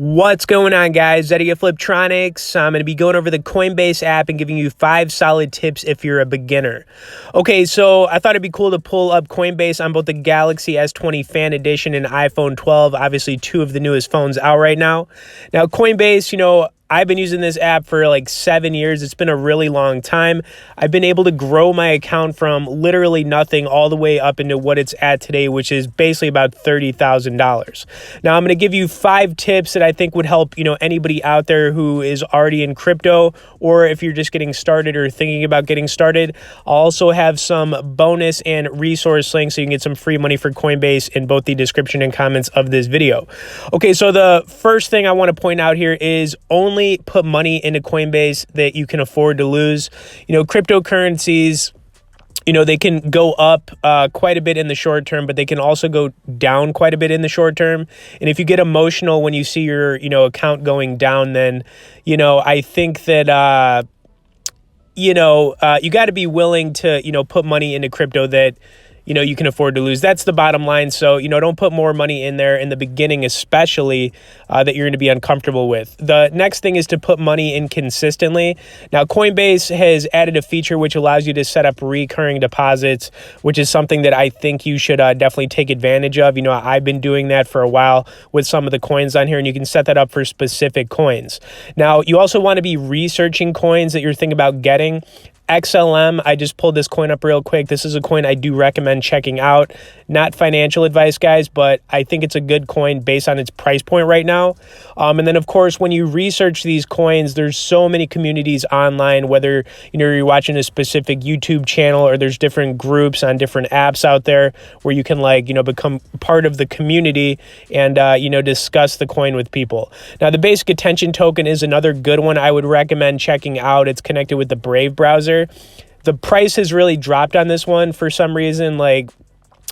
What's going on, guys? Eddie of Fliptroniks. I'm going to be going over the Coinbase app and giving you 5 solid tips if you're a beginner. Okay, so I thought it'd be cool to pull up Coinbase on both the Galaxy S20 Fan Edition and iPhone 12, obviously 2 of the newest phones out right now. Now, Coinbase, I've been using this app for like 7 years. It's been a really long time. I've been able to grow my account from literally nothing all the way up into what it's at today, which is basically about $30,000. Now, I'm going to give you 5 tips that I think would help, anybody out there who is already in crypto, or if you're just getting started or thinking about getting started. I'll also have some bonus and resource links so you can get some free money for Coinbase in both the description and comments of this video. Okay, so the first thing I want to point out here is only put money into Coinbase that you can afford to lose. Cryptocurrencies, they can go up quite a bit in the short term, but they can also go down quite a bit in the short term. And if you get emotional when you see your, account going down, then, I think that, you got to be willing to, put money into crypto that, you can afford to lose. That's the bottom line. So, don't put more money in there in the beginning, especially that you're going to be uncomfortable with. The next thing is to put money in consistently. Now, Coinbase has added a feature which allows you to set up recurring deposits, which is something that I think you should definitely take advantage of. I've been doing that for a while with some of the coins on here, and you can set that up for specific coins. Now, you also want to be researching coins that you're thinking about getting. XLM, I just pulled this coin up real quick. This is a coin I do recommend checking out. Not financial advice, guys, but I think it's a good coin based on its price point right now. And then, of course, when you research these coins, there's so many communities online, whether you're watching a specific YouTube channel or there's different groups on different apps out there where you can become part of the community and discuss the coin with people. Now, the basic attention token is another good one I would recommend checking out. It's connected with the Brave browser. The price has really dropped on this one for some reason, like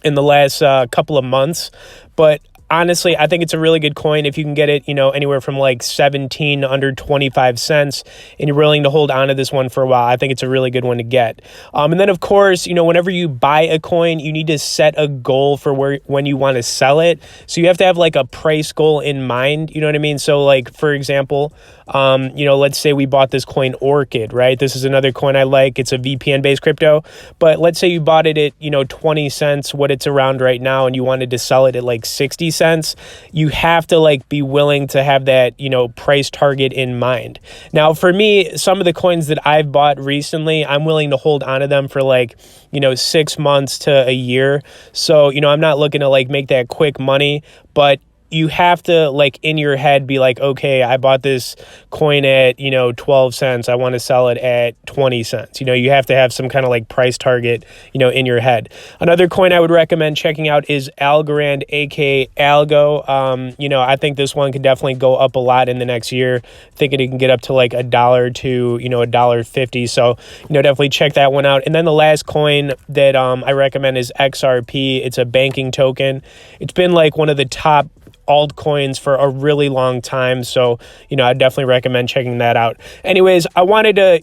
in the last couple of months, but honestly, I think it's a really good coin if you can get it, anywhere from like 17 under 25 cents, and you're willing to hold on to this one for a while. I think it's a really good one to get. And then, of course, whenever you buy a coin, you need to set a goal for when you want to sell it. So you have to have like a price goal in mind. You know what I mean? So like, for example, let's say we bought this coin Orchid, right? This is another coin I like. It's a VPN-based crypto. But let's say you bought it at, 20 cents, what it's around right now, and you wanted to sell it at like 60 cents. You have to be willing to have that, price target in mind. Now, for me, some of the coins that I've bought recently, I'm willing to hold on to them for 6 months to a year. So, I'm not looking to make that quick money, but you have to in your head be like, okay, I bought this coin at, 12 cents. I want to sell it at 20 cents. You have to have some kind of price target, in your head. Another coin I would recommend checking out is Algorand, aka Algo. I think this one could definitely go up a lot in the next year. Thinking it can get up to $1 to, $1.50. So, definitely check that one out. And then the last coin that I recommend is XRP. It's a banking token. It's been one of the top altcoins for a really long time. So, I definitely recommend checking that out. Anyways, I wanted to,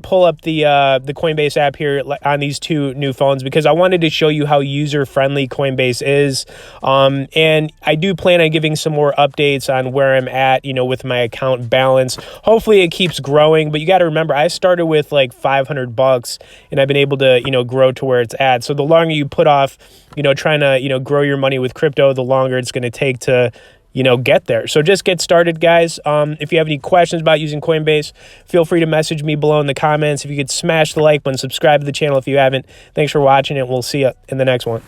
pull up the Coinbase app here on these 2 new phones because I wanted to show you how user-friendly Coinbase is. And I do plan on giving some more updates on where I'm at, with my account balance. Hopefully it keeps growing, but you got to remember, I started with $500 and I've been able to, grow to where it's at. So the longer you put off, trying to, grow your money with crypto, the longer it's going to take to, get there. So just get started, guys. If you have any questions about using Coinbase, feel free to message me below in the comments. If you could smash the like button, subscribe to the channel if you haven't. Thanks for watching, and we'll see you in the next one.